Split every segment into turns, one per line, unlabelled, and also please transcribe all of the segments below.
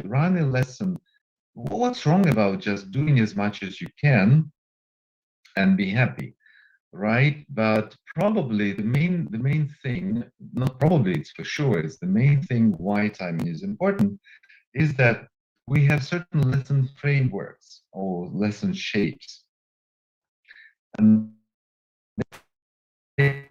run a lesson, what's wrong about just doing as much as you can and be happy, right? But probably the main thing, not probably, it's for sure, it's the main thing why timing is important, is that we have certain lesson frameworks or lesson shapes. And they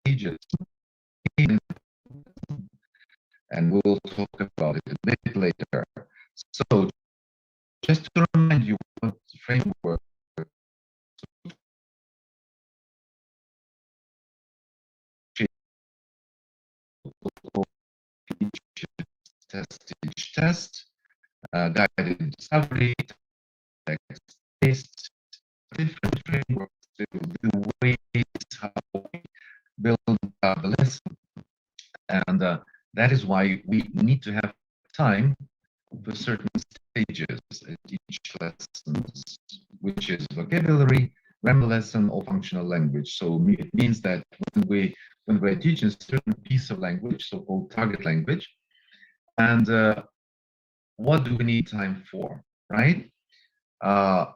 stages, and we'll talk about it a bit later. So just to remind you what the framework test, each test, guided discovery, text-based, different frameworks, the ways how we build the lesson. And that is why we need to have time for certain stages at each lesson, which is vocabulary, grammar lesson, or functional language. So it means that when we're teaching a certain piece of language, so-called target language, and what do we need time for, right? The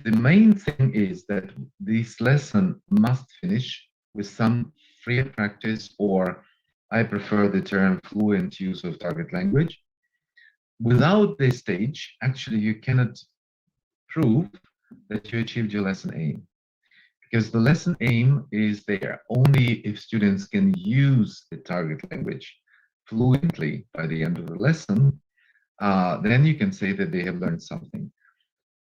main thing is that this lesson must finish with some free practice, or I prefer the term fluent use of target language. Without this stage, actually, you cannot prove that you achieved your lesson aim, because the lesson aim is there only if students can use the target language fluently by the end of the lesson. Then you can say that they have learned something.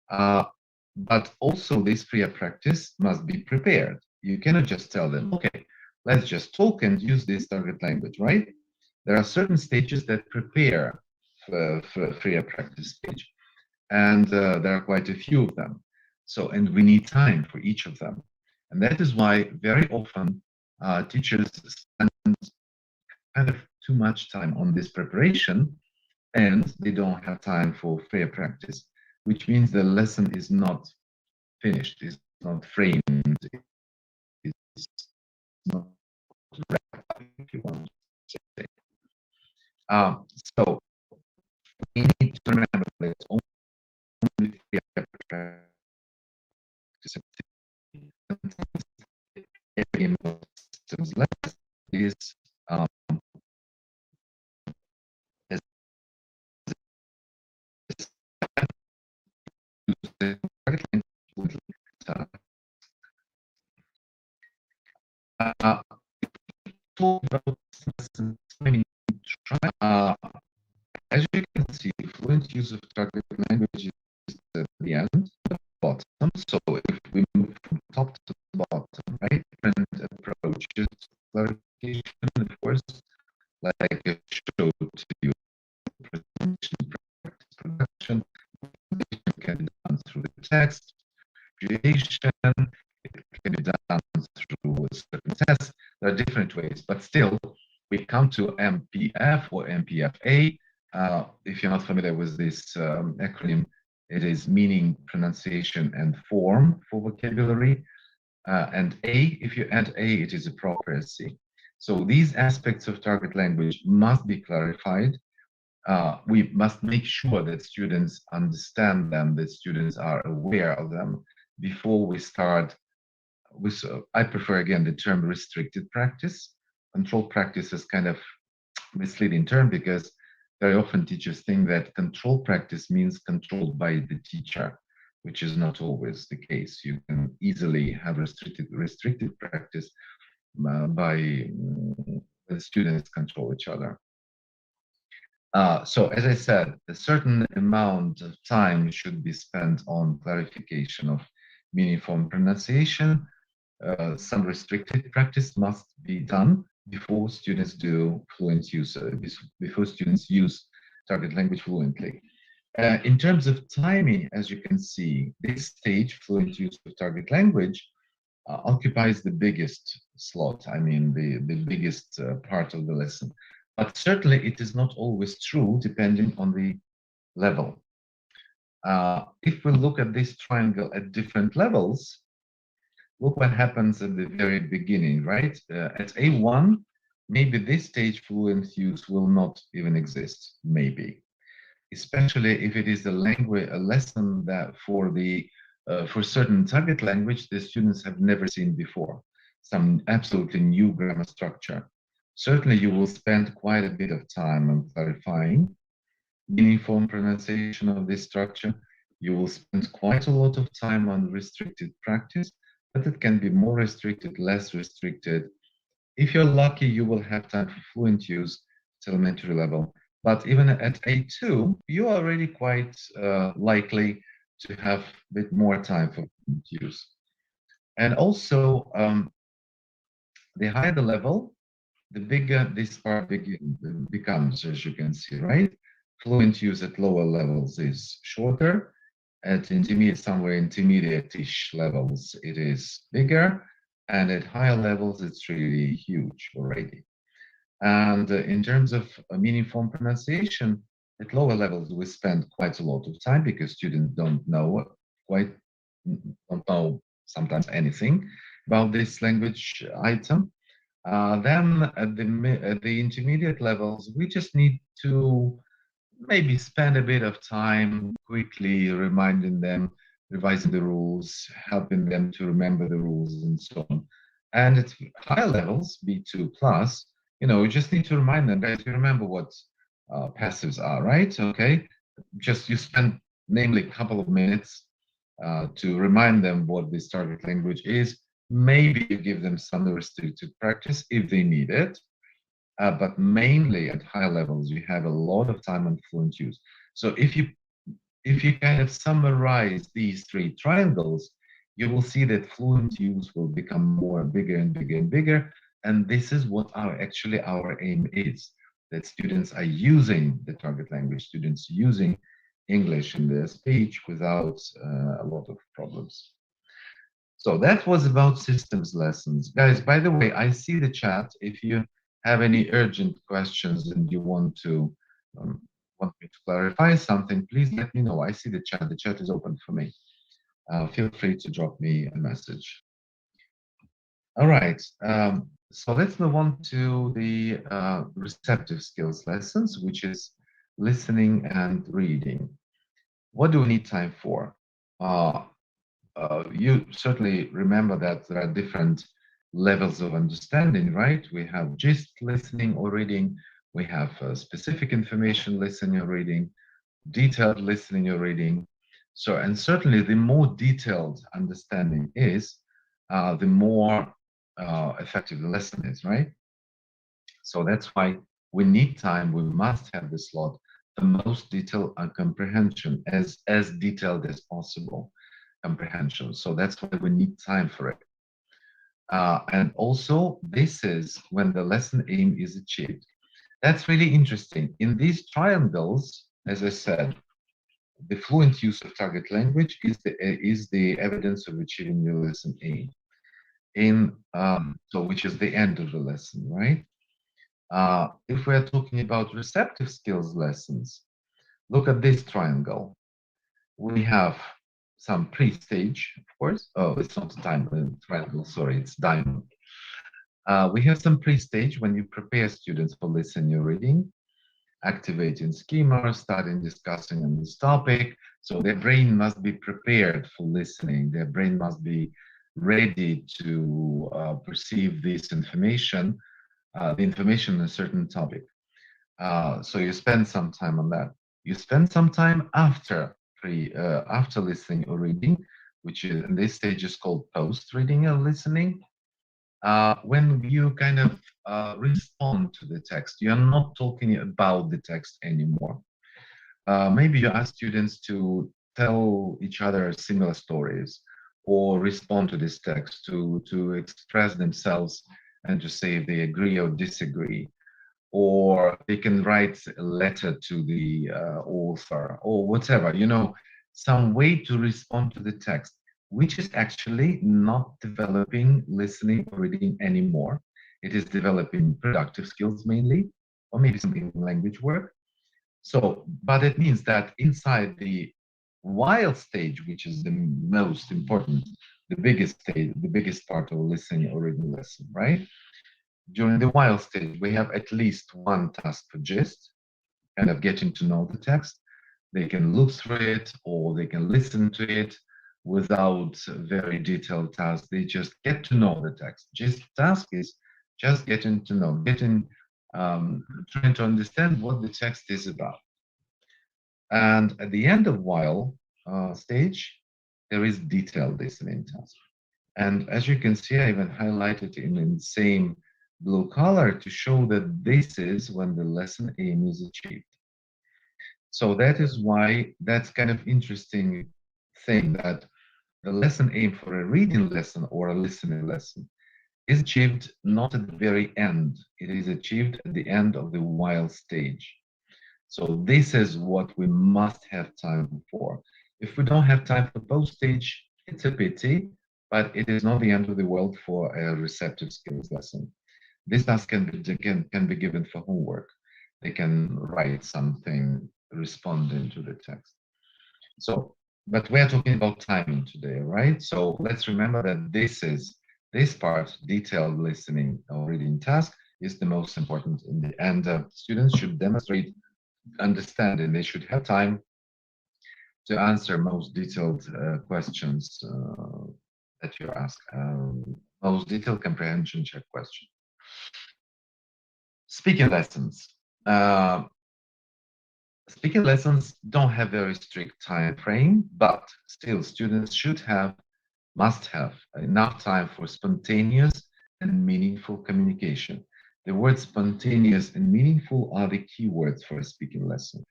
But also this prior practice must be prepared. You cannot just tell them, okay, let's just talk and use this target language, right? There are certain stages that prepare for prior practice stage, and there are quite a few of them. So, and we need time for each of them. And that is why very often teachers spend kind of too much time on this preparation, and they don't have time for fair practice, which means the lesson is not finished, is not framed, is not wrapped up, if you want to say. So we need to remember that only fair practice is talk about as you can see, fluent use of target language is at the end, the bottom. So if we move from top to bottom, right, different approaches, clarification, of course, like I showed to you, presentation, practice, production, it can be done through the text, creation, it can be done through a certain test. There are different ways, but still, we come to MPF or MPFA. If you're not familiar with this acronym, it is meaning, pronunciation, and form for vocabulary. And A, if you add A, it is appropriacy. So these aspects of target language must be clarified. We must make sure that students understand them, that students are aware of them before we start with, I prefer again the term restricted practice. Controlled practice is kind of misleading term, because very often teachers think that controlled practice means controlled by the teacher, which is not always the case. You can easily have restricted practice by the students control each other. So as I said, a certain amount of time should be spent on clarification of meaning, form, pronunciation. Some restricted practice must be done before students do fluent use, before students use target language fluently. In terms of timing, as you can see, this stage, fluent use of target language, occupies the biggest slot, I mean, the biggest part of the lesson. But certainly it is not always true, depending on the level. If we look at this triangle at different levels, look what happens at the very beginning, right? At A1, maybe this stage fluent use will not even exist, maybe. Especially if it is a language, a lesson that for certain target language the students have never seen before, some absolutely new grammar structure. Certainly, you will spend quite a bit of time on clarifying meaningful pronunciation of this structure. You will spend quite a lot of time on restricted practice, but it can be more restricted, less restricted. If you're lucky, you will have time for fluent use at elementary level. But even at A2, you are already quite likely to have a bit more time for fluent use. And also, the higher the level, the bigger this part becomes, as you can see, right? Fluent use at lower levels is shorter. At intermediate, somewhere intermediate-ish levels, it is bigger. And at higher levels, it's really huge already. And in terms of meaningful pronunciation, at lower levels, we spend quite a lot of time because students quite don't know sometimes anything about this language item. Then at the intermediate levels, we just need to maybe spend a bit of time quickly reminding them, revising the rules, helping them to remember the rules and so on. And at higher levels, B2 plus, we just need to remind them, guys, you remember what passives are, right? Okay. Just you spend namely a couple of minutes to remind them what this target language is. Maybe you give them some restricted practice if they need it. But mainly at high levels, you have a lot of time on fluent use. So if you kind of summarize these three triangles, you will see that fluent use will become more bigger and bigger and bigger. And this is what actually our aim is, that students are using the target language, students using English in their speech without a lot of problems. So that was about systems lessons. Guys, by the way, I see the chat. If you have any urgent questions and you want me to clarify something, please let me know. I see the chat. The chat is open for me. Feel free to drop me a message. All right. So let's move on to the receptive skills lessons, which is listening and reading. What do we need time for? You certainly remember that there are different levels of understanding, right? We have gist listening or reading, we have specific information listening or reading, detailed listening or reading. So, and certainly the more detailed understanding is, the more effective the lesson is, right? So that's why we need time, we must have the slot, the most detailed comprehension, as detailed as possible comprehension. So that's why we need time for it. And also, this is when the lesson aim is achieved. That's really interesting. In these triangles, as I said, the fluent use of target language is the evidence of achieving your lesson aim. So which is the end of the lesson, right? If we are talking about receptive skills lessons, look at this triangle. We have some pre-stage, of course. Oh, it's not a diamond triangle, sorry, it's diamond. We have some pre-stage when you prepare students for listening or reading, activating schema, starting discussing on this topic. So their brain must be prepared for listening. Their brain must be ready to perceive this information, the information on a certain topic. So you spend some time on that. You spend some time after listening or reading, which is in this stage is called post reading or listening. When you kind of respond to the text, you're not talking about the text anymore. Maybe you ask students to tell each other similar stories or respond to this text, to express themselves and to say if they agree or disagree, or they can write a letter to the author or whatever, some way to respond to the text, which is actually not developing listening or reading anymore. It is developing productive skills mainly, or maybe some language work. So, but it means that inside the while stage, which is the most important, the biggest stage, the biggest part of listening or reading lesson, right? During the while stage, we have at least one task for gist, kind of getting to know the text. They can look through it or they can listen to it without very detailed tasks. They just get to know the text. Just task is just getting to know, trying to understand what the text is about. And at the end of while stage, there is detailed listening task. And as you can see, I even highlighted in the same blue color to show that this is when the lesson aim is achieved. So that is why that's kind of interesting thing that the lesson aim for a reading lesson or a listening lesson is achieved not at the very end. It is achieved at the end of the while stage. So this is what we must have time for. If we don't have time for both stage, it's a pity, but it is not the end of the world for a receptive skills lesson. This task can be given for homework. They can write something responding to the text. So, but we're talking about timing today, right? So let's remember that this part, detailed listening or reading task, is the most important in the end. Students should demonstrate understanding. They should have time to answer most detailed questions that you ask, most detailed comprehension check question. Speaking lessons. Speaking lessons don't have very strict time frame, but still students must have enough time for spontaneous and meaningful communication. The words spontaneous and meaningful are the keywords for a speaking lesson.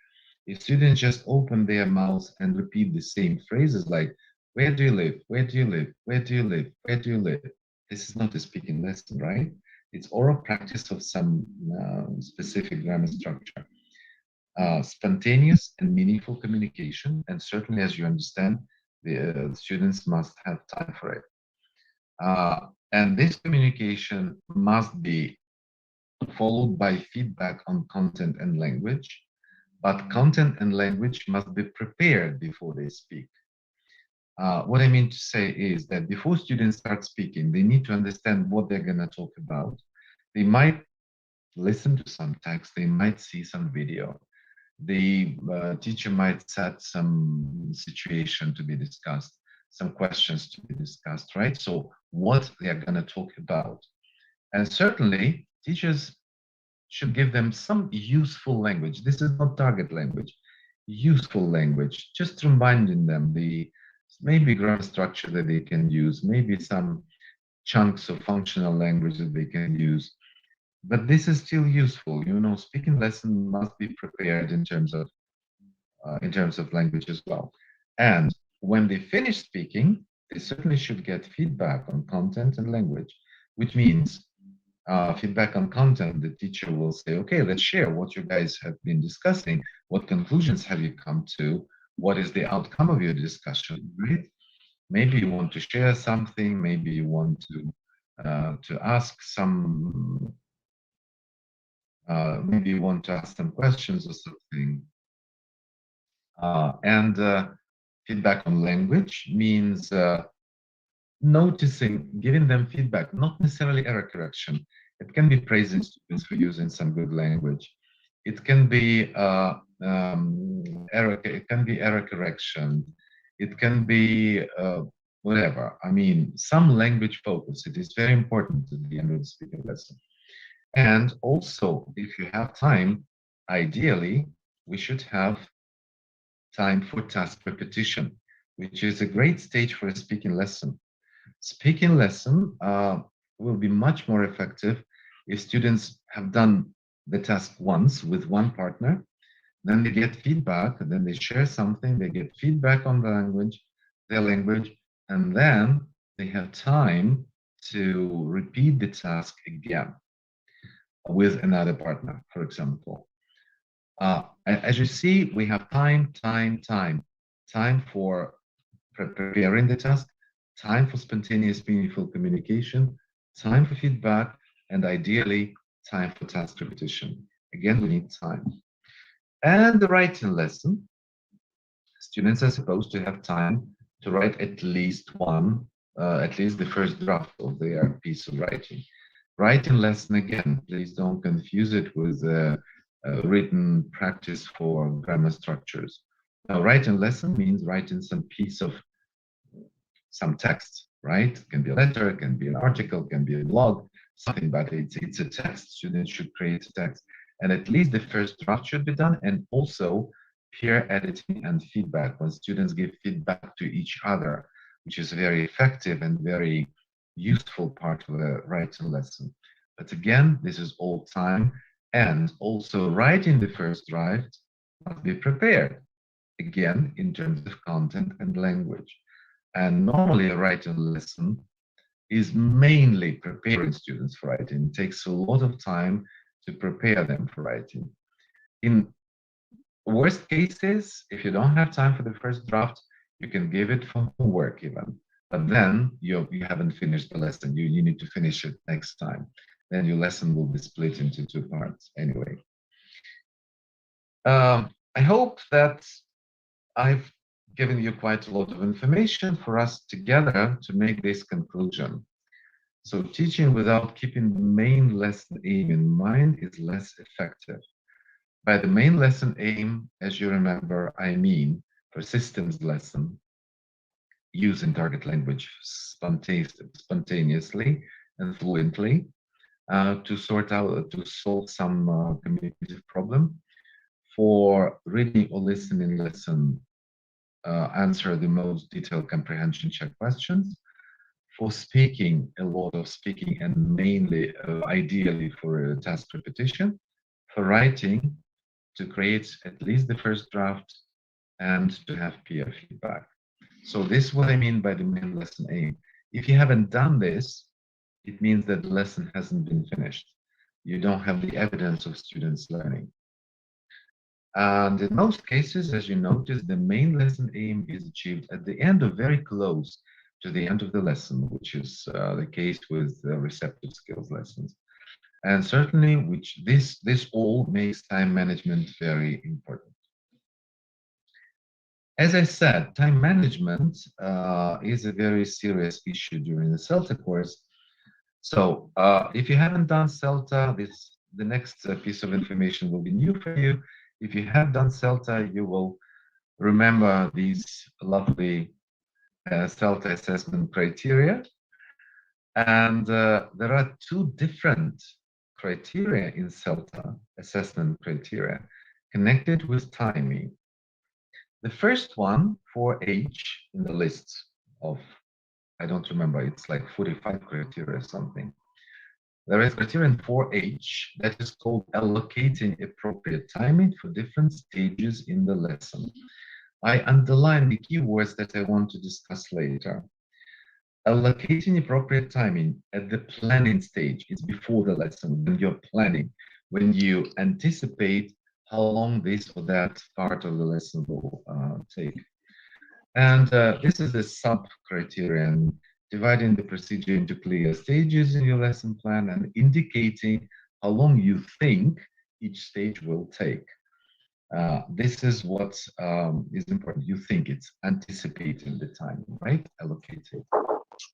If students just open their mouths and repeat the same phrases like, where do you live? Where do you live? Where do you live? Where do you live? This is not a speaking lesson, right? It's oral practice of some specific grammar structure. Spontaneous and meaningful communication, and certainly, as you understand, the students must have time for it. And this communication must be followed by feedback on content and language, but content and language must be prepared before they speak. What I mean to say is that before students start speaking, they need to understand what they're going to talk about. They might listen to some text, they might see some video. The teacher might set some situation to be discussed, some questions to be discussed, right? So what they are going to talk about. And certainly, teachers should give them some useful language. This is not target language, useful language, just reminding them the maybe grammar structure that they can use, maybe some chunks of functional language that they can use. But this is still useful. You know, speaking lesson must be prepared in terms of language as well. And when they finish speaking, they certainly should get feedback on content and language, which means feedback on content. The teacher will say, okay, let's share what you guys have been discussing. What conclusions have you come to? What is the outcome of your discussion, right? Maybe you want to share something. Maybe you want to ask some. Maybe you want to ask some questions or something. And feedback on language means noticing, giving them feedback, not necessarily error correction. It can be praising students for using some good language. It can be error correction. It can be whatever. I mean, some language focus. It is very important at the end of the speaking lesson. And also, if you have time, ideally, we should have time for task repetition, which is a great stage for a speaking lesson. Speaking lesson will be much more effective if students have done the task once with one partner, then they get feedback, and then they share something, they get feedback on their language, and then they have time to repeat the task again with another partner, for example. As you see, we have time for preparing the task, time for spontaneous, meaningful communication, time for feedback, and ideally, time for task repetition. Again, we need time. And the writing lesson. Students are supposed to have time to write at least at least the first draft of their piece of writing. Writing lesson, again, please don't confuse it with written practice for grammar structures. Now, writing lesson means writing some text, right? It can be a letter, it can be an article, it can be a blog, something, but it's a text. Students should create a text. And at least the first draft should be done, and also peer editing and feedback, when students give feedback to each other, which is a very effective and very useful part of a writing lesson. But again, this is all time, and also writing the first draft must be prepared, again, in terms of content and language. And normally a writing lesson is mainly preparing students for writing. It takes a lot of time to prepare them for writing. In worst cases, if you don't have time for the first draft, you can give it for homework even. But then you haven't finished the lesson. You need to finish it next time. Then your lesson will be split into 2 parts anyway. I hope that I've given you quite a lot of information for us together to make this conclusion. So teaching without keeping the main lesson aim in mind is less effective. By the main lesson aim, as you remember, I mean for systems lesson, using target language spontaneously and fluently to solve some communicative problem. For reading or listening lesson, answer the most detailed comprehension check questions. For speaking, a lot of speaking, and mainly, ideally, for a task repetition. For writing, to create at least the first draft and to have peer feedback. So this is what I mean by the main lesson aim. If you haven't done this, it means that the lesson hasn't been finished. You don't have the evidence of students learning. And in most cases, as you notice, the main lesson aim is achieved at the end, or very close to the end of the lesson, which is the case with receptive skills lessons. And certainly, this all makes time management very important. As I said, time management is a very serious issue during the CELTA course. So if you haven't done CELTA, the next piece of information will be new for you. If you have done CELTA, you will remember these lovely CELTA assessment criteria. And there are 2 different criteria in CELTA assessment criteria connected with timing. The first one, 4H, in the list of, I don't remember, it's like 45 criteria or something. There is criterion 4H that is called allocating appropriate timing for different stages in the lesson. I underline the keywords that I want to discuss later. Allocating appropriate timing at the planning stage is before the lesson, when you're planning, when you anticipate how long this or that part of the lesson will take. And this is the sub-criterion, dividing the procedure into clear stages in your lesson plan and indicating how long you think each stage will take. This is what is important. You think it's anticipating the time, right? Allocated.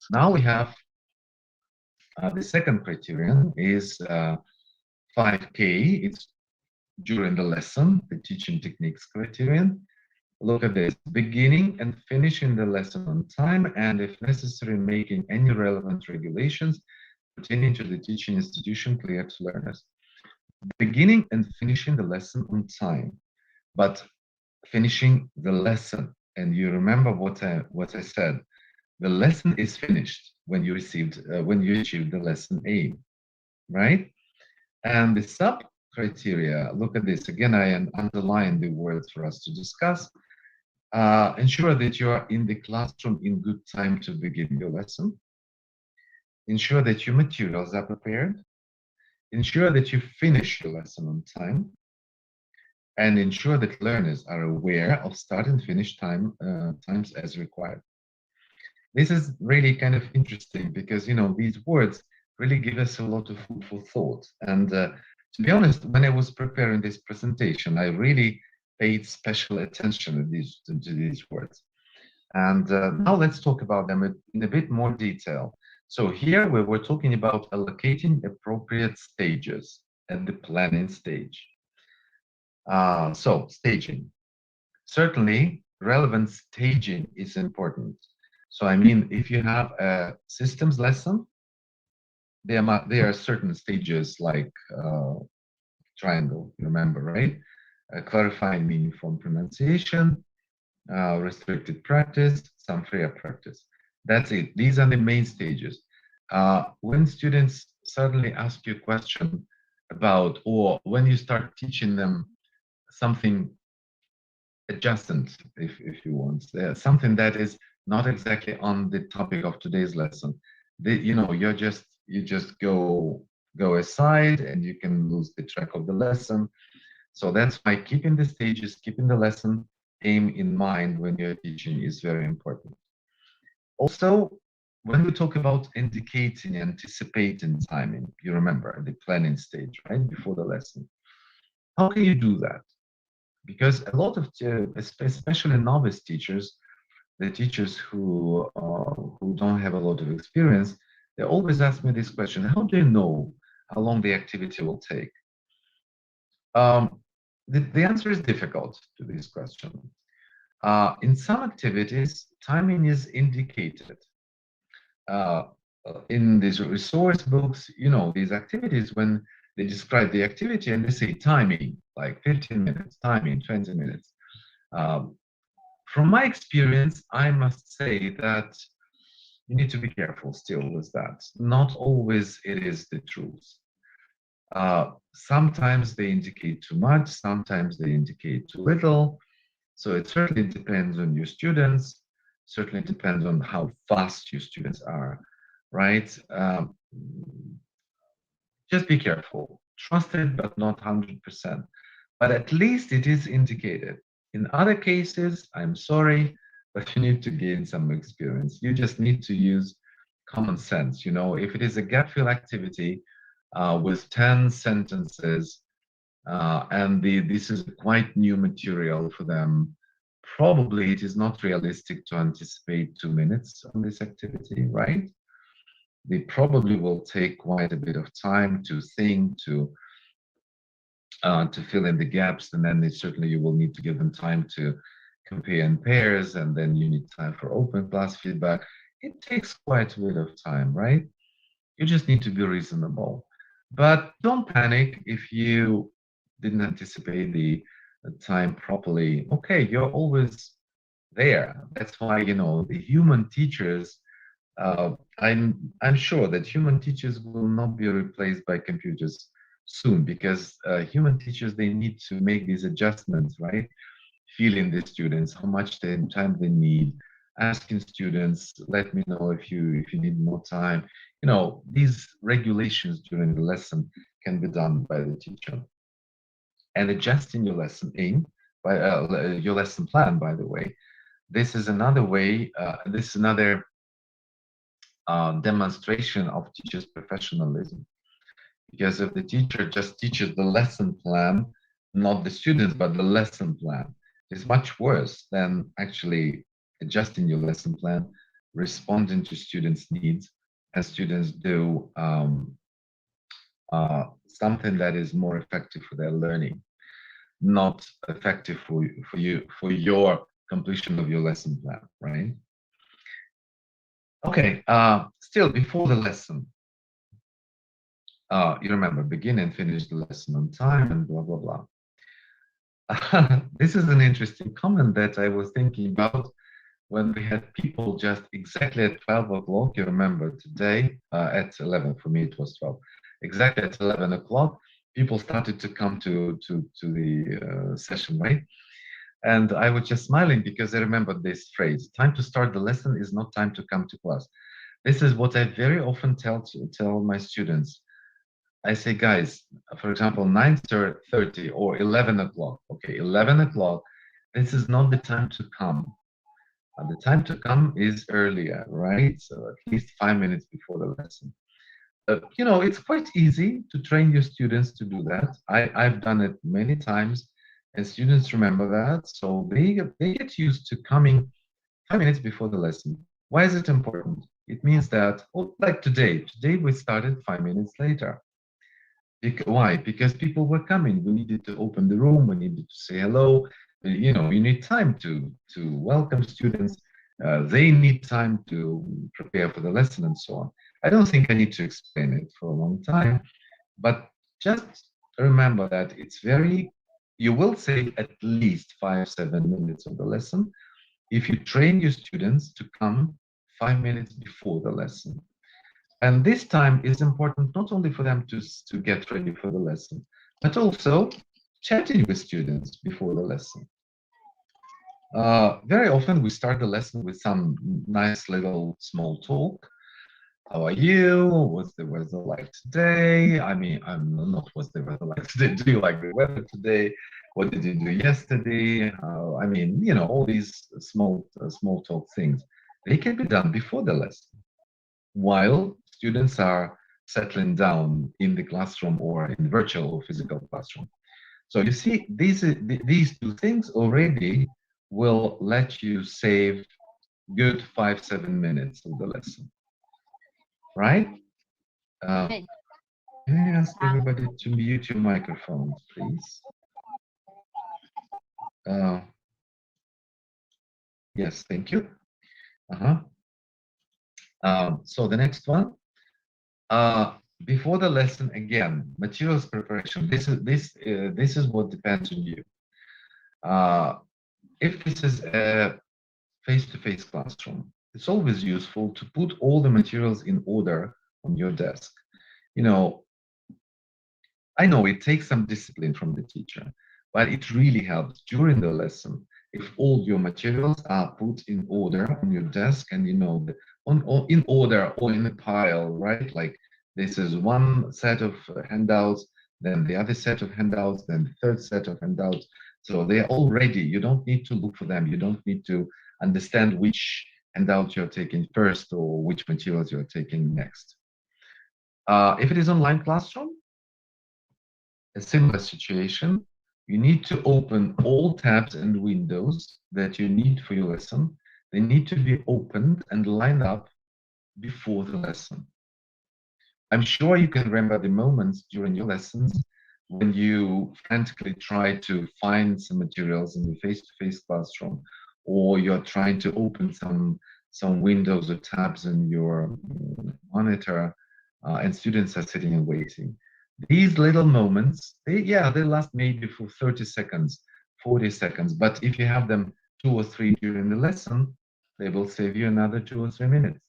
Now we have the second criterion is 5K. It's during the lesson, the teaching techniques criterion. Look at this: beginning and finishing the lesson on time, and if necessary, making any relevant regulations pertaining to the teaching institution clear to learners. Beginning and finishing the lesson on time, but finishing the lesson. And you remember what I said. The lesson is finished when you achieved the lesson aim, right? And the sub criteria. Look at this again. I underline the words for us to discuss. Ensure that you are in the classroom in good time to begin your lesson. Ensure that your materials are prepared. Ensure that you finish your lesson on time. And ensure that learners are aware of start and finish times as required. This is really kind of interesting because, you know, these words really give us a lot of food for thought. And to be honest, when I was preparing this presentation, I really paid special attention to these words. And now let's talk about them in a bit more detail. So here we're talking about allocating appropriate stages at the planning stage. So staging. Certainly, relevant staging is important. So I mean, if you have a systems lesson, there are certain stages like triangle, you remember, right? Clarifying meaning from pronunciation, restricted practice, some freer practice. That's it. These are the main stages. When students suddenly ask you a question about, or when you start teaching them something adjacent, if you want, something that is not exactly on the topic of today's lesson, you know, you just go aside and you can lose the track of the lesson. So that's why keeping the stages, keeping the lesson aim in mind when you're teaching is very important. Also, when we talk about indicating, anticipating timing, you remember the planning stage, right, before the lesson. How can you do that? Because a lot of, especially novice teachers, the teachers who don't have a lot of experience, they always ask me this question: how do you know how long the activity will take? Um, the answer is difficult to this question. In some activities, timing is indicated. Uh, in these resource books, you know, these activities, when they describe the activity and they say timing, like 15 minutes, timing, 20 minutes. Um, from my experience, I must say that you need to be careful still with that. Not always it is the truth. Sometimes they indicate too much, sometimes they indicate too little. So it certainly depends on your students, certainly depends on how fast your students are, right? Just be careful. Trust it, but not 100%. But at least it is indicated. In other cases, I'm sorry, but you need to gain some experience. You just need to use common sense. You know, if it is a gap fill activity with 10 sentences, and this is quite new material for them, probably it is not realistic to anticipate 2 minutes on this activity, right? They probably will take quite a bit of time to think, to fill in the gaps, and then certainly you will need to give them time to compare in pairs, and then you need time for open class feedback. It takes quite a bit of time, right? You just need to be reasonable. But don't panic if you didn't anticipate the time properly. Okay, you're always there. That's why, you know, the human teachers, I'm sure that human teachers will not be replaced by computers soon, because human teachers, they need to make these adjustments, right? Feeling the students, how much time they need, asking students, let me know if you need more time. You know, these regulations during the lesson can be done by the teacher. And adjusting your lesson aim by your lesson plan, by the way, this is another way. This is another demonstration of teacher's professionalism. Because if the teacher just teaches the lesson plan, not the students, but the lesson plan, is much worse than actually adjusting your lesson plan, responding to students' needs, and students do something that is more effective for their learning, not effective for your completion of your lesson plan, right? Okay, still before the lesson, you remember, begin and finish the lesson on time and blah, blah, blah. This is an interesting comment that I was thinking about when we had people just exactly at 12 o'clock. You remember today at 11, for me it was 12. Exactly at 11 o'clock, people started to come to the session, right? And I was just smiling because I remembered this phrase: time to start the lesson is not time to come to class. This is what I very often tell my students. I say, guys, for example, 9:30 or 11 o'clock. Okay, 11 o'clock, this is not the time to come. The time to come is earlier, right? So at least 5 minutes before the lesson. You know, it's quite easy to train your students to do that. I've done it many times. And students remember that, so they get used to coming 5 minutes before the lesson. Why is it important? It means that, oh, like today we started 5 minutes later. Why? Because people were coming. We needed to open the room. We needed to say hello. You know, you need time to welcome students. They need time to prepare for the lesson and so on. I don't think I need to explain it for a long time, but just remember that it's very, you will save at least 5-7 minutes of the lesson if you train your students to come 5 minutes before the lesson. And this time is important not only for them to get ready for the lesson, but also chatting with students before the lesson. Very often we start the lesson with some nice little small talk. How are you? What's the weather like today? I mean, I'm not what's the weather like today. Do you like the weather today? What did you do yesterday? I mean, you know, all these small talk things. They can be done before the lesson, while students are settling down in the classroom or in virtual or physical classroom. So you see, these two things already will let you save good 5-7 minutes of the lesson, right? Can I ask everybody to mute your microphones, please? Yes, thank you. So the next one, before the lesson, again, materials preparation. This is what depends on you. If this is a face-to-face classroom, it's always useful to put all the materials in order on your desk. You know, I know it takes some discipline from the teacher, but it really helps during the lesson if all your materials are put in order on your desk, and you know, in order or in a pile, right? Like this is one set of handouts, then the other set of handouts, then the third set of handouts. So they're all ready. You don't need to look for them. You don't need to understand which handout you're taking first or which materials you're taking next. If it is online classroom, a similar situation, you need to open all tabs and windows that you need for your lesson. They need to be opened and lined up before the lesson. I'm sure you can remember the moments during your lessons when you frantically try to find some materials in the face-to-face classroom, or you're trying to open some windows or tabs in your monitor, and students are sitting and waiting. These little moments, they last maybe for 30 seconds, 40 seconds, but if you have them 2 or 3 during the lesson, they will save you another 2 or 3 minutes,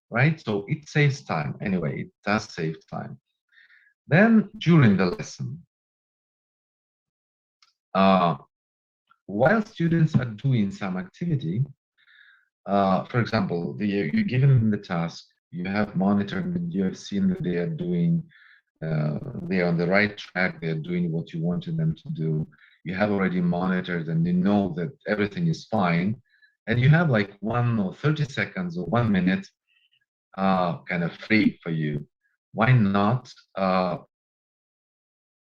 right? So it saves time. Anyway, it does save time. Then during the lesson, while students are doing some activity, for example, you're given the task, you have monitored, and you have seen that they are doing, they're on the right track, they're doing what you wanted them to do. You have already monitored and you know that everything is fine, and you have like 1 or 30 seconds or 1 minute kind of free for you. Why not,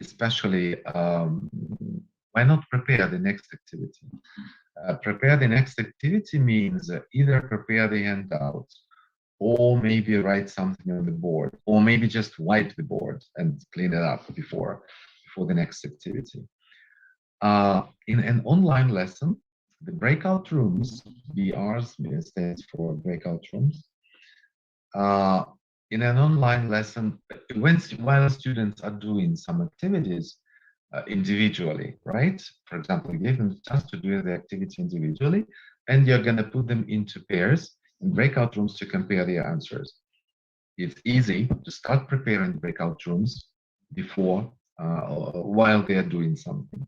especially, why not prepare the next activity? Prepare the next activity means either prepare the handout, or maybe write something on the board, or maybe just wipe the board and clean it up before the next activity. In an online lesson, the breakout rooms, BRs stands for breakout rooms. In an online lesson, while students are doing some activities individually, right? For example, you give them the chance to do the activity individually, and you're going to put them into pairs in breakout rooms to compare their answers. It's easy to start preparing breakout rooms before, while they're doing something.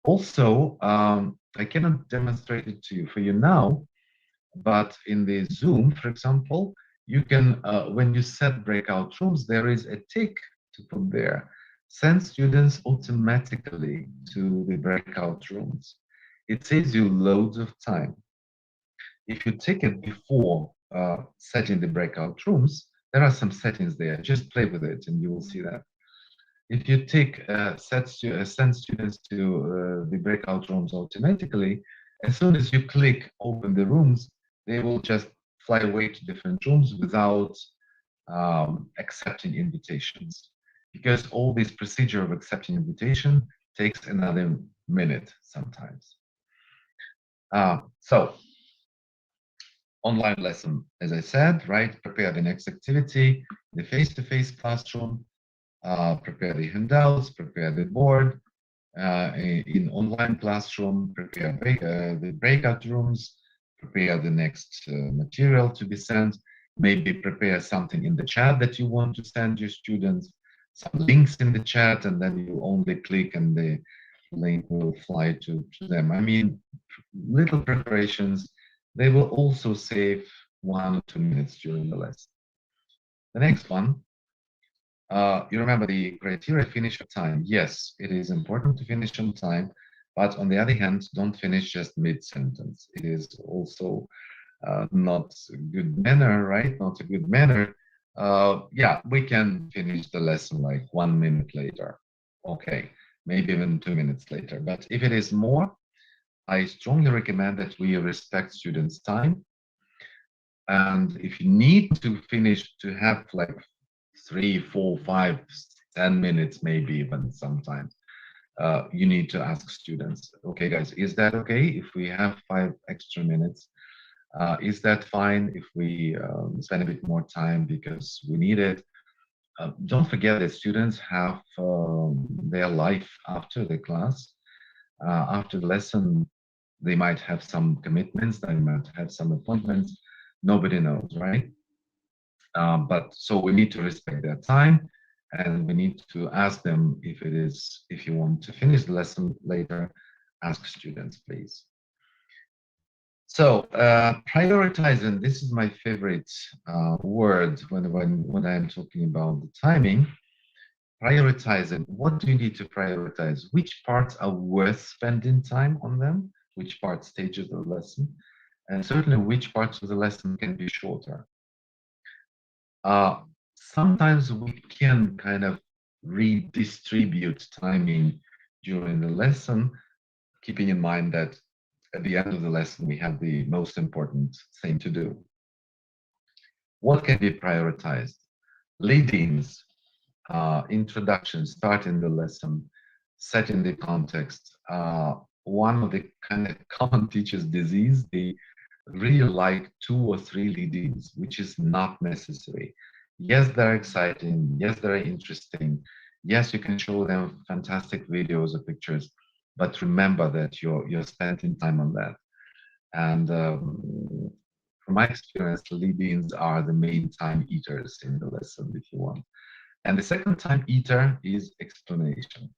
Also, I cannot demonstrate it for you now, but in the Zoom, for example, you can, when you set breakout rooms, there is a tick to put there. Send students automatically to the breakout rooms. It saves you loads of time. If you tick it before setting the breakout rooms, there are some settings there. Just play with it and you will see that. If you send students to the breakout rooms automatically, as soon as you click open the rooms, they will just fly away to different rooms without accepting invitations. Because all this procedure of accepting invitation takes another minute sometimes. So online lesson, as I said, right? Prepare the next activity, the face-to-face classroom, prepare the handouts, prepare the board. In online classroom, prepare the breakout rooms, prepare the next material to be sent, maybe prepare something in the chat that you want to send your students, some links in the chat, and then you only click and the link will fly to them. I mean, little preparations, they will also save 1 or 2 minutes during the lesson. The next one, you remember the criteria, finish on time. Yes, it is important to finish on time, but on the other hand, don't finish just mid-sentence. It is also not a good manner, right? Not a good manner. Yeah, we can finish the lesson like 1 minute later. Okay, maybe even 2 minutes later. But if it is more, I strongly recommend that we respect students' time. And if you need to finish, to have like 3, 4, 5, 10 minutes, maybe even sometimes, you need to ask students, okay, guys, is that okay if we have 5 extra minutes? Is that fine if we spend a bit more time because we need it? Don't forget that students have their life after the class. After the lesson, they might have some commitments, they might have some appointments. Nobody knows, right? But so we need to respect their time, and we need to ask them if you want to finish the lesson later, ask students, please. So prioritizing, this is my favorite word when I'm talking about the timing. Prioritizing, what do you need to prioritize? Which parts are worth spending time on them? Which part stages of the lesson? And certainly which parts of the lesson can be shorter? Sometimes we can kind of redistribute timing during the lesson, keeping in mind that at the end of the lesson, we have the most important thing to do. What can be prioritized? Lead-ins, introduction, starting the lesson, setting the context. One of the kind of common teachers' disease, they really like 2 or 3 lead-ins, which is not necessary. Yes, they're exciting. Yes, they're interesting. Yes, you can show them fantastic videos or pictures, but remember that you're spending time on that. And from my experience, lead-ins are the main time eaters in the lesson, if you want. And the second time eater is explanation.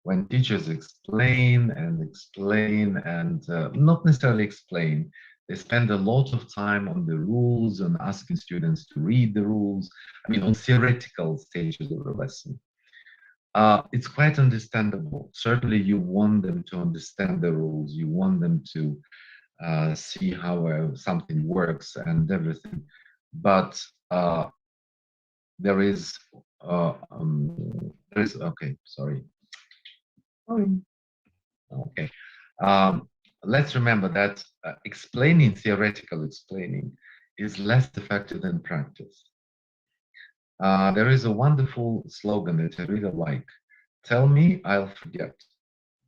When teachers explain and not necessarily explain, they spend a lot of time on the rules and asking students to read the rules. I mean, on theoretical stages of the lesson. It's quite understandable. Certainly, you want them to understand the rules. You want them to see how something works and everything. But there is okay, sorry. Okay. Let's remember that theoretical explaining is less effective than practice. There is a wonderful slogan that I really like. Tell me, I'll forget.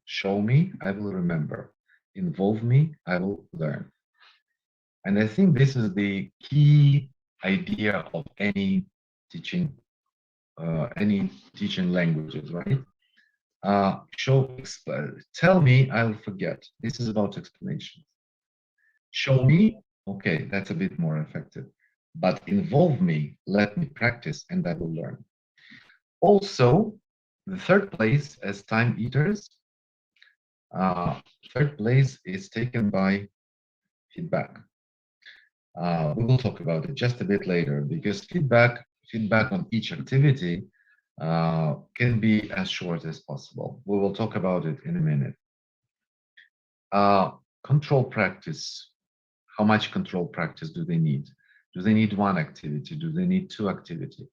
Show me, I will remember. Involve me, I will learn. And I think this is the key idea of any teaching languages, right? Tell me, I'll forget. This is about explanation. Show me, okay, that's a bit more effective. But involve me, let me practice, and I will learn. Also, the third place as time eaters, third place is taken by feedback. We will talk about it just a bit later, because feedback on each activity can be as short as possible. We will talk about it in a minute. Control practice. How much control practice do they need? Do they need 1 activity? Do they need 2 activities?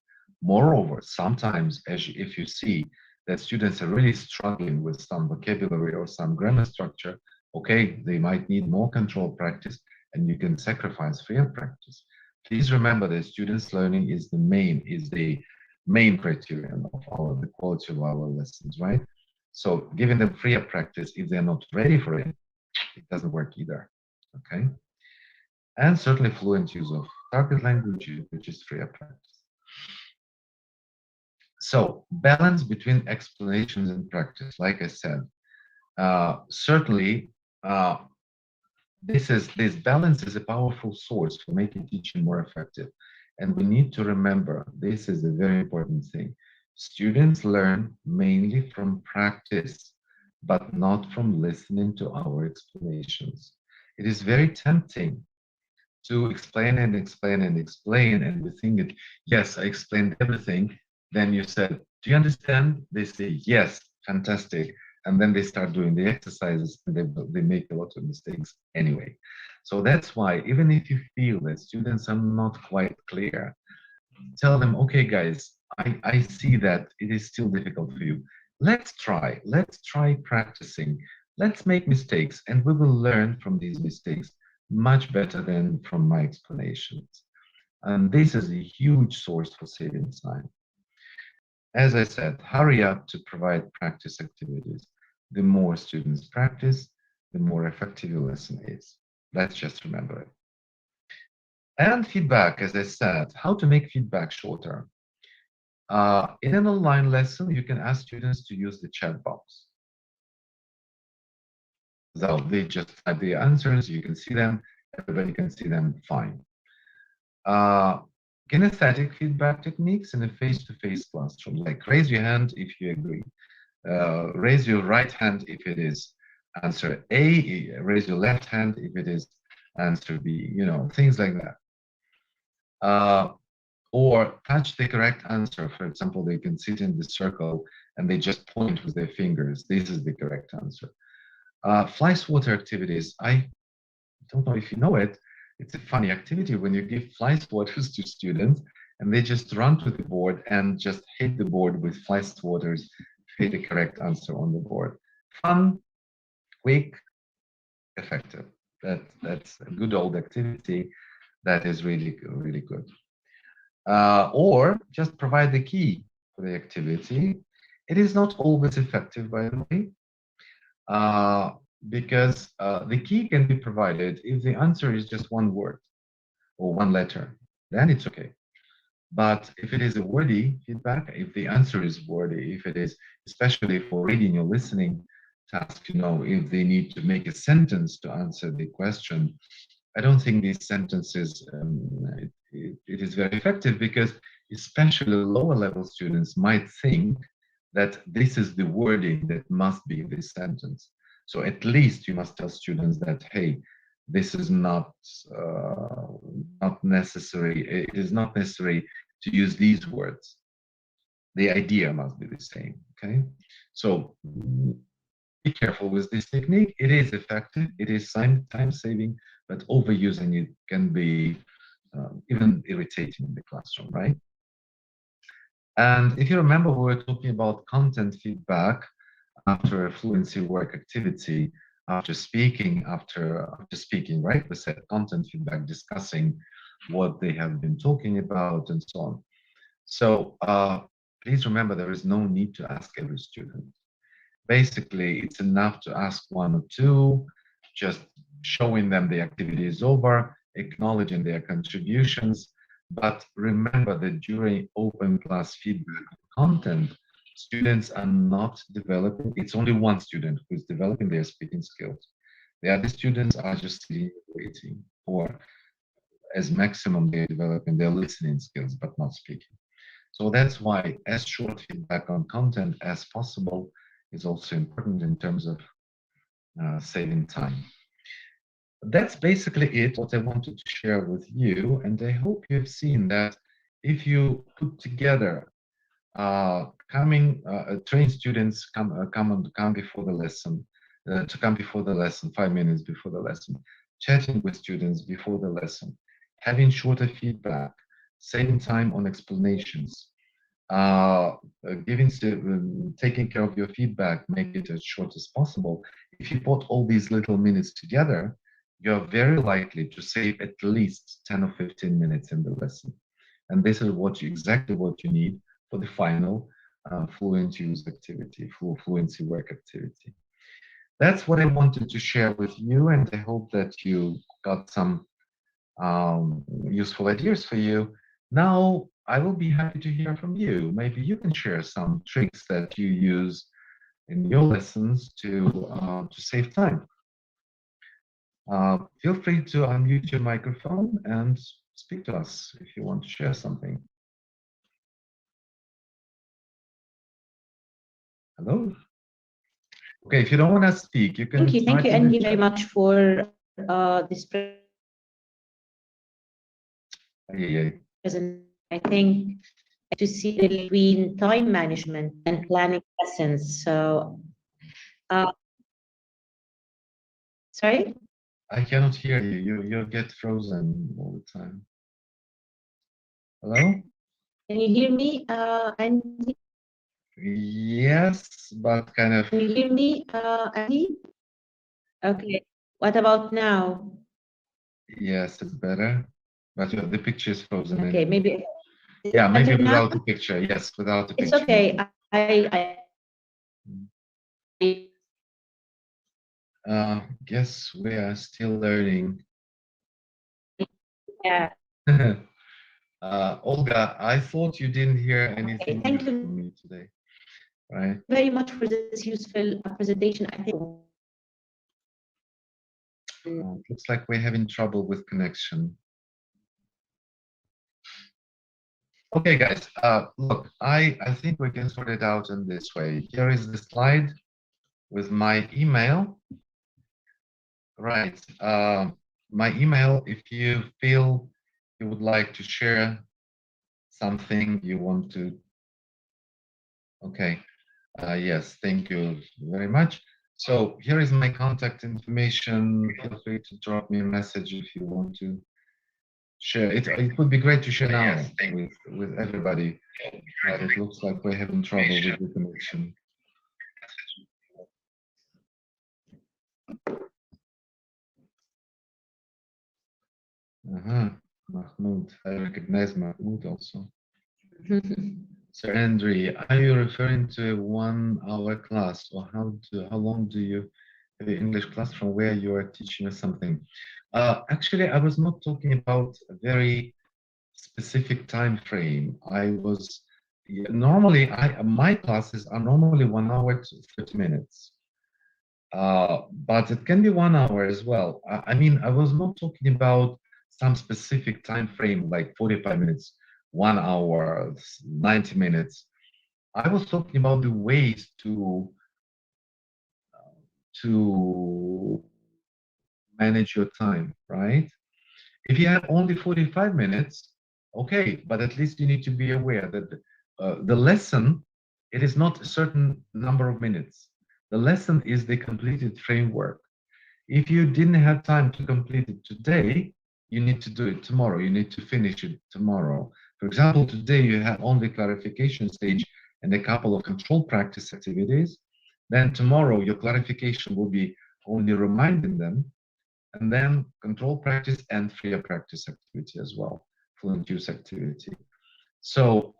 Moreover, sometimes if you see that students are really struggling with some vocabulary or some grammar structure, okay, they might need more control practice, and you can sacrifice freer practice. Please remember that students' learning is the main criterion of the quality of our lessons, right? So giving them freer practice, if they're not ready for it, it doesn't work either, okay? And certainly fluent use of target language, which is freer practice. So balance between explanations and practice, like I said, certainly this balance is a powerful source for making teaching more effective. And we need to remember, this is a very important thing. Students learn mainly from practice, but not from listening to our explanations. It is very tempting to explain and explain and explain, and we think that, yes, I explained everything. Then you said, do you understand? They say, yes, fantastic. And then they start doing the exercises, and they make a lot of mistakes anyway. So that's why, even if you feel that students are not quite clear, tell them, okay, guys, I see that it is still difficult for you. Let's try practicing. Let's make mistakes, and we will learn from these mistakes much better than from my explanations. And this is a huge source for saving time. As I said, hurry up to provide practice activities. The more students practice, the more effective your lesson is. Let's just remember it. And feedback, as I said, how to make feedback shorter. In an online lesson, you can ask students to use the chat box. So they just type the answers, you can see them, everybody can see them fine. Kinesthetic feedback techniques in a face-to-face classroom, like raise your hand if you agree. Raise your right hand if it is answer A, raise your left hand if it is answer B, you know, things like that. Or touch the correct answer. For example, they can sit in the circle and they just point with their fingers. This is the correct answer. Fly swatter activities. I don't know if you know it. It's a funny activity when you give fly swatters to students and they just run to the board and just hit the board with fly swatters to hit the correct answer on the board. Fun, quick, effective. That's a good old activity that is really, really good. Or just provide the key for the activity. It is not always effective, by the way, because the key can be provided if the answer is just one word or one letter, then it's okay. But if it is a wordy feedback, if the answer is wordy, if it is, especially for reading or listening task, you know, if they need to make a sentence to answer the question, I don't think these sentences, it is very effective because especially lower level students might think that this is the wording that must be in this sentence. So at least you must tell students that, hey, this is not necessary. It is not necessary to use these words. The idea must be the same. Okay, so be careful with this technique. It is effective. It is time saving, but overusing it can be even irritating in the classroom, right? And if you remember, we were talking about content feedback after a fluency work activity, after speaking, right? We said content feedback, discussing what they have been talking about and so on. So please remember, there is no need to ask every student. Basically, it's enough to ask one or two, just showing them the activity is over, acknowledging their contributions. But remember that during open class feedback content, students are not developing, it's only one student who is developing their speaking skills. The other students are just sitting waiting, or as maximum they're developing their listening skills, but not speaking. So that's why as short feedback on content as possible is also important in terms of saving time. That's basically it, what I wanted to share with you. And I hope you've seen that if you put together train students come before the lesson, to come before the lesson, 5 minutes before the lesson, chatting with students before the lesson, having shorter feedback, saving time on explanations, taking care of your feedback, make it as short as possible. If you put all these little minutes together, you're very likely to save at least 10 or 15 minutes in the lesson. And this is exactly what you need for the final fluent use activity, fluency work activity. That's what I wanted to share with you, and I hope that you got some useful ideas for you. Now, I will be happy to hear from you. Maybe you can share some tricks that you use in your lessons to save time. Feel free to unmute your microphone and speak to us if you want to share something. Hello? Okay, if you don't want to speak, you can.
Thank you, Andriy, very much for this presentation. I think to see between time management and planning lessons. So, sorry?
I cannot hear you. You get frozen all the time. Hello?
Can you hear me, Andy?
Yes, but kind of.
Can you hear me, Andy? Okay. What about now?
Yes, it's better. But the picture is frozen.
Okay,
anyway.
maybe.
Yeah, maybe without the picture. Yes, without the picture.
It's okay.
Guess we are still learning.
Yeah.
Olga, I thought you didn't hear anything from me today, right?
Very much for this useful presentation. I think
looks like we're having trouble with connection. Okay, guys, look, I think we can sort it out in this way. Here is the slide with my email. Right, my email, if you feel you would like to share something you want to. Okay, yes, thank you very much. So here is my contact information. Feel free to drop me a message if you want to share. It would be great to share now with everybody, but it looks like we're having trouble with the connection. Mahmoud, I recognize Mahmoud also. Sir Andriy, are you referring to a 1-hour class, or how long do you have an English class from where you are teaching or something? Actually, I was not talking about a very specific time frame. I was normally my classes are normally 1 hour to 30 minutes. But it can be 1 hour as well. I mean, I was not talking about some specific time frame like 45 minutes, 1 hour, 90 minutes. I was talking about the ways to manage your time, right? If you have only 45 minutes, okay, but at least you need to be aware that the lesson, it is not a certain number of minutes. The lesson is the completed framework. If you didn't have time to complete it today, you need to do it tomorrow. You need to finish it tomorrow. For example, today you have only clarification stage and a couple of control practice activities. Then tomorrow your clarification will be only reminding them, and then control practice and freer practice activity as well, fluent use activity. So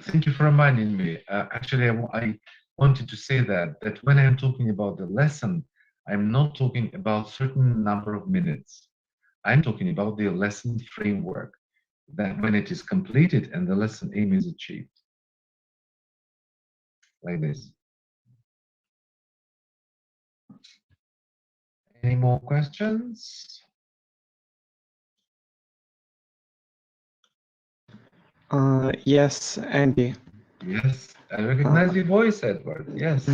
thank you for reminding me. Actually, I wanted to say that when I'm talking about the lesson, I'm not talking about certain number of minutes. I'm talking about the lesson framework, that when it is completed and the lesson aim is achieved. Like this. Any more questions?
Yes, Andy.
Yes, I recognize your voice, Edward. Yes.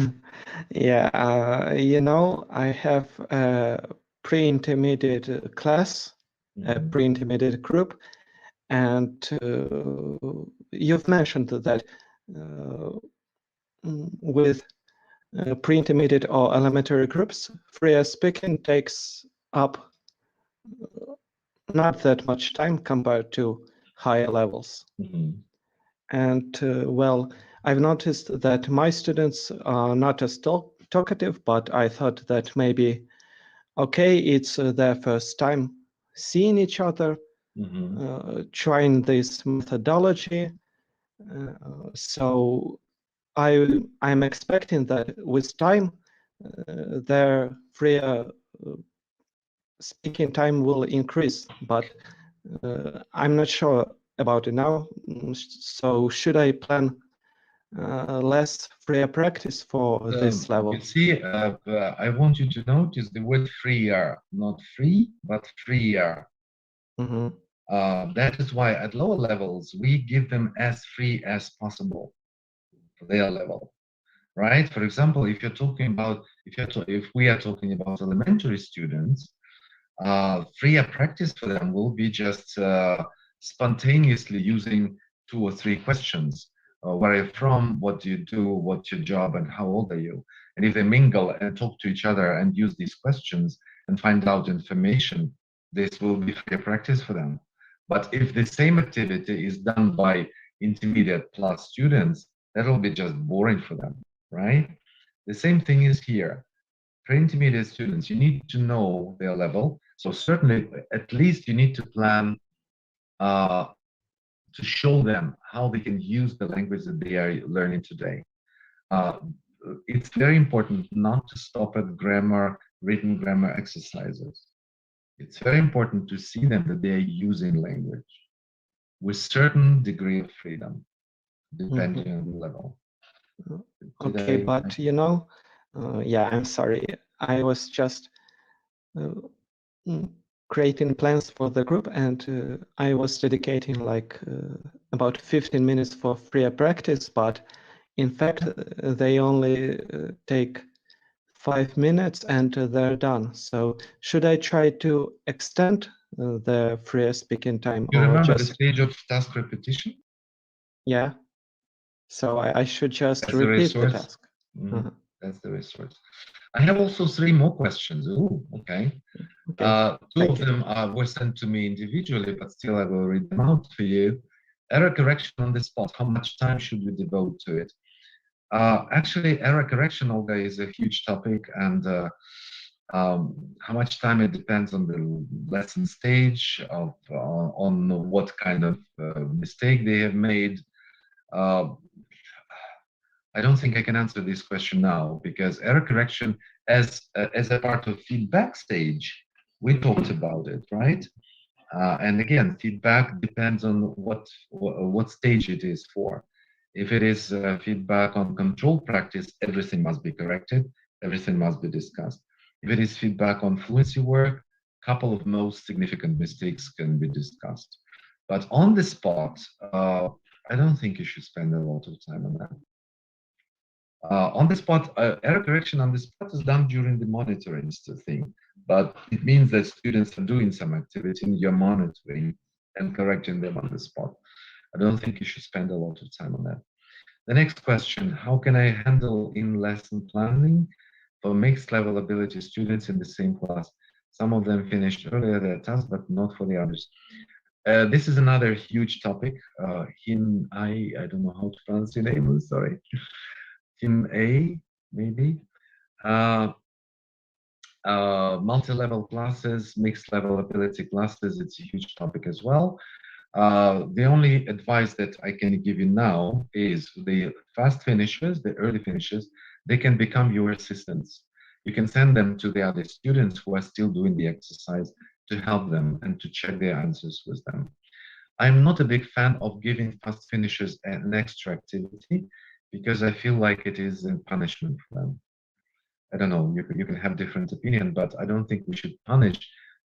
Yeah, you know, I have a pre-intermediate class, a pre-intermediate group, and you've mentioned that with pre-intermediate or elementary groups, freer speaking takes up not that much time compared to higher levels. And well, I've noticed that my students are not as talkative, but I thought that maybe, okay, it's their first time seeing each other, trying this methodology. So I'm expecting that with time, their freer speaking time will increase, but I'm not sure about it now. So should I plan less freer practice for this level?
You see, I want you to notice the word freer, not free, but freer. That is why at lower levels, we give them as free as possible for their level, right? For example, if you're talking about, if we are talking about elementary students, freer practice for them will be just spontaneously using 2 or 3 questions. Where are you from? What do you do? What's your job? And how old are you? And if they mingle and talk to each other and use these questions and find out information, this will be freer practice for them. But if the same activity is done by intermediate plus students, that will be just boring for them, right? The same thing is here. For intermediate students, you need to know their level. So certainly, at least you need to plan to show them how they can use the language that they are learning today. It's very important not to stop at grammar, written grammar exercises. It's very important to see them that they are using language with certain degree of freedom, depending on the level.
Okay, but you know, yeah, I'm sorry. I was just creating plans for the group, and I was dedicating like about 15 minutes for freer practice, but in fact, they only take 5 minutes and they're done. So should I try to extend the freer speaking time?
You remember
just...
the stage of task repetition?
Yeah. So I should just repeat the task.
That's the resource. I have also 3 more questions. Ooh, okay. 2 of them were sent to me individually, but still I will read them out for you. Error correction on the spot. How much time should we devote to it? Actually, error correction, Olga, is a huge topic, and how much time it depends on the lesson stage, of on what kind of mistake they have made. I don't think I can answer this question now, because error correction as a part of feedback stage, we talked about it, right? And again, feedback depends on what stage it is for. If it is feedback on control practice, everything must be corrected, everything must be discussed. If it is feedback on fluency work, a couple of most significant mistakes can be discussed. But on the spot, I don't think you should spend a lot of time on that. On the spot, error correction on the spot is done during the monitoring thing, but it means that students are doing some activity and you're monitoring and correcting them on the spot. I don't think you should spend a lot of time on that. The next question, how can I handle in-lesson planning for mixed level ability students in the same class? Some of them finished earlier their task, but not for the others. This is another huge topic. I don't know how to pronounce your name, I'm sorry. Team A, maybe. Multi-level classes, mixed level ability classes, it's a huge topic as well. The only advice that I can give you now is the fast finishers, the early finishers, they can become your assistants. You can send them to the other students who are still doing the exercise to help them and to check their answers with them. I'm not a big fan of giving fast finishers an extra activity, because I feel like it is a punishment for them. I don't know, you can have different opinion, but I don't think we should punish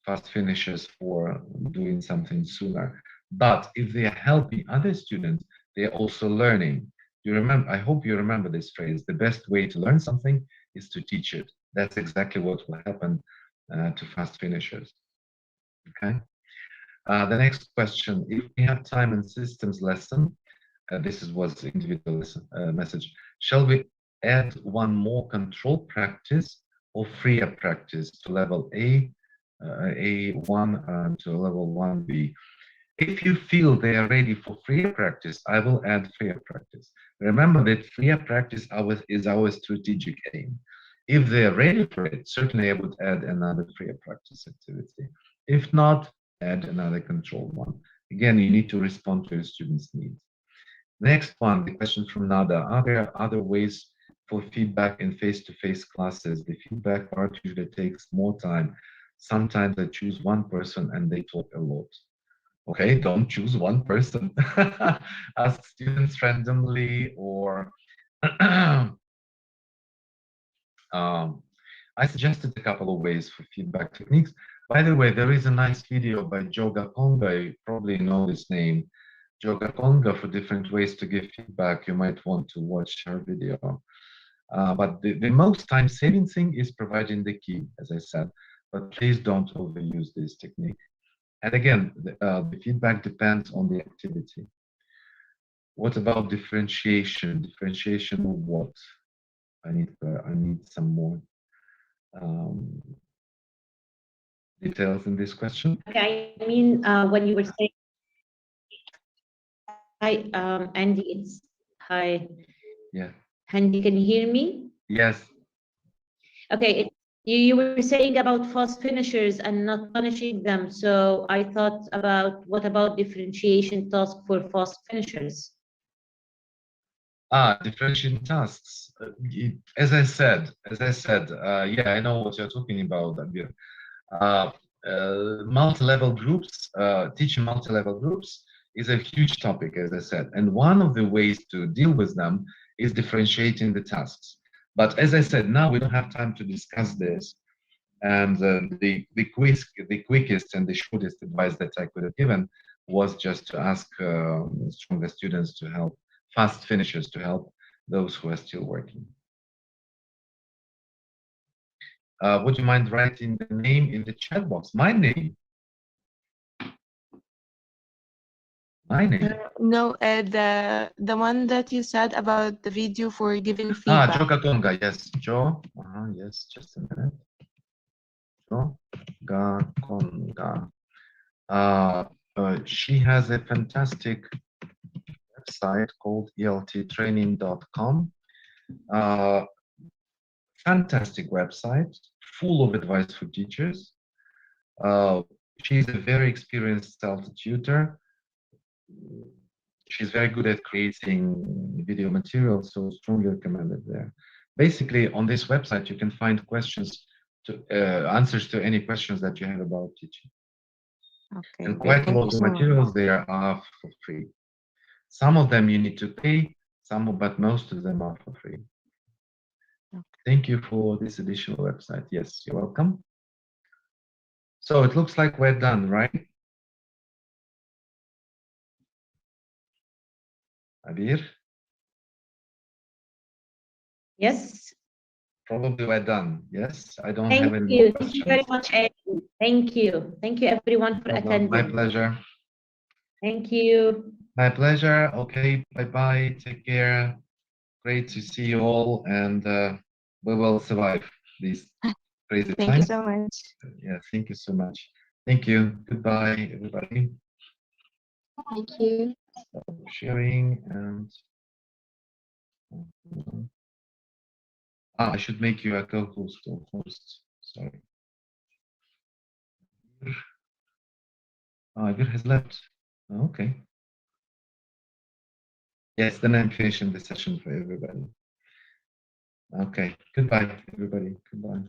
fast finishers for doing something sooner. But if they are helping other students, they are also learning. You remember, I hope you remember this phrase, the best way to learn something is to teach it. That's exactly what will happen to fast finishers. Okay. The next question, if we have time and systems lesson, this was the individual message. Shall we add one more control practice or freer practice to level A1 and to level 1B? If you feel they are ready for freer practice, I will add freer practice. Remember that freer practice is our strategic aim. If they are ready for it, certainly I would add another freer practice activity. If not, add another control one. Again, you need to respond to your students' needs. Next one, the question from Nada. Are there other ways for feedback in face-to-face classes? The feedback part usually takes more time. Sometimes I choose one person and they talk a lot. Okay, don't choose one person. Ask students randomly, or I suggested a couple of ways for feedback techniques. By the way, there is a nice video by Joga Konga. You probably know this name. Joga Konga, for different ways to give feedback. You might want to watch her video. But the most time-saving thing is providing the key, as I said. But please don't overuse this technique. And again, the feedback depends on the activity. What about differentiation? Differentiation of what? I need some more details in this question.
Okay, I mean, when you were saying, hi, Andy, it's hi.
Yeah.
Andy, can you hear me?
Yes.
Okay, you were saying about fast finishers and not punishing them. So I thought about what about differentiation task for fast finishers?
Differentiation tasks. As I said, yeah, I know what you're talking about, Andriy. Multi-level groups, teaching multi-level groups is a huge topic, as I said. And one of the ways to deal with them is differentiating the tasks. But as I said, now we don't have time to discuss this. And the quickest and the shortest advice that I could have given was just to ask stronger students to help, fast finishers to help those who are still working. Would you mind writing the name in the chat box? My name? My name?
No, the one that you said about the video for giving feedback.
Joga Konga, yes. Yes, just a minute. Joga Konga. She has a fantastic website called elttraining.com. Fantastic website, full of advice for teachers. She's a very experienced self-tutor. She's very good at creating video material, so strongly recommended there. Basically, on this website, you can find questions to answers to any questions that you have about teaching.
Okay,
and quite a lot of materials there are for free. Some of them you need to pay, but most of them are for free.
Okay.
Thank you for this additional website. Yes, you're welcome. So it looks like we're done, right? Abir?
Yes.
Probably we're done. Yes, I don't
Thank
have any
you.
more
Thank
questions.
you very much, Andy. Thank you. Thank you, everyone, for attending.
My pleasure.
Thank you.
My pleasure. Okay, bye-bye. Take care. Great to see you all, and we will survive these crazy times.
Thank you so much.
Yeah, thank you so much. Thank you. Goodbye, everybody.
Thank you.
Stop sharing and I should make you a co-host or host. Sorry. Abir has left. Okay. Yes, then I'm finishing the session for everybody. Okay. Goodbye, everybody. Goodbye.